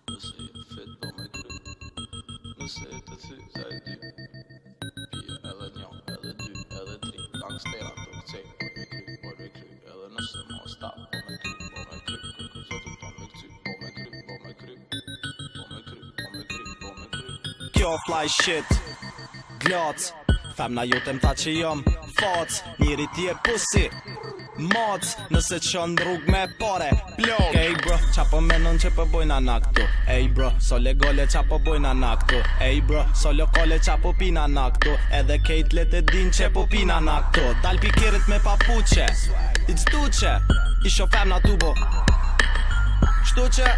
Nëse je fit, po me kry. Nëse je të thy, sa e dy. Pije edhe një, edhe dy, edhe tri. Gangstera të këcej, po me kry. Edhe nëse mos ta, po me kry. Kërkë zotë ton me këcy, po me kry. Kjo fly shit, glac, femna jote m'ta që jom fac, njeri ti e pusi mac, nëse qën rrug me pare plog. Ej bro, qa po menon që po bojna na këtu? Ej bro, so legale qa po bojna na këtu? Ej bro, so lokale qa po pina na këtu? Edhe kejtlet e din që po pina na këtu. Dal pikirit me papuqe, i qduqe, isho femna tubo qdu që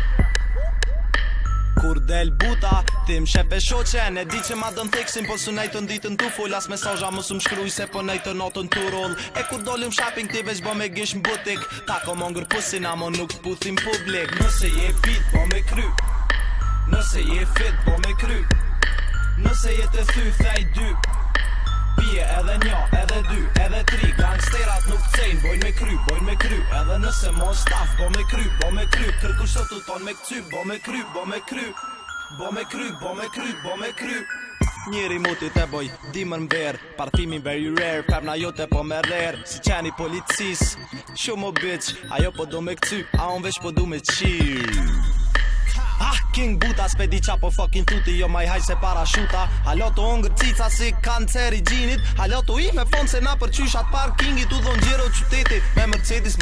kur del buta, ti m'shepe shoqe. Ne di që ma dën theksin, po su nejtën ditën tu full. As mesazha mu su m'shkruj se po nejtën notën tu roll. E kur dolim shopping ti veç bo me gish m'butik. Ta ko mongër pusin, amo nuk s'puthim publik. Nëse je fit, po me kry. Nëse je fit, po me kry. Nëse je të thy, thej dy. Pije edhe një, edhe dy, edhe tri. Gangsterat nuk cejn, bojnë me kry. Edhe nëse mos staf, bo me kry. Kërku shotu ton me këcy, bo me kry. Njeri mutit e boj, dimër m'ver. Partimi very rare, femna jote po me rare. Si qeni policis, shumë o bitch. Ajo po do me këcy, a on veç po du me qir. King buta, s'pedi qa po fucking tuti. Jo maj haj se parashuta. Halo të ongër cica si kancer i gjinit. Halo të i me fond se na për qyshat parkingit. U dhon gjero qyteti me Mercedes.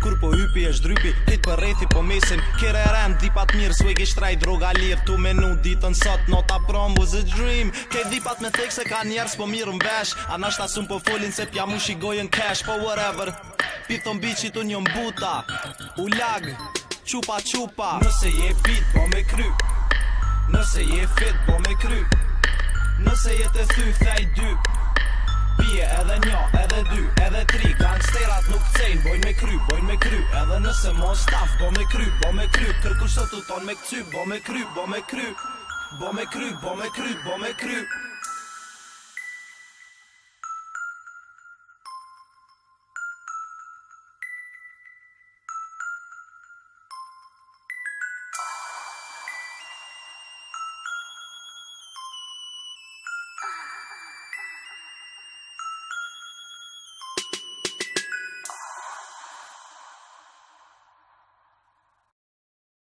Kur po hypi e shdrypi, hit për rethi po mesin. Kire rem, dipat mirë, swag i shtraj, droga lir. Tu menu ditën sot, nota prom was a dream. Ke dipat me thek se ka njerës po mirë m'vesh. Anashta sun po folin se pja mu shigojën cash. Po whatever, pithon biqit unë jom buta. U lag, Qupa. Nëse je fit, po me kry. Nëse je fit, po me kry. Nëse je të thy, thej dy. Pije edhe një, edhe dy, edhe tri. Gangsterat nuk cejn, bojnë me kry. Edhe nëse mos staf, bo me kry. Kërku shotu ton me këcy, bo me kry.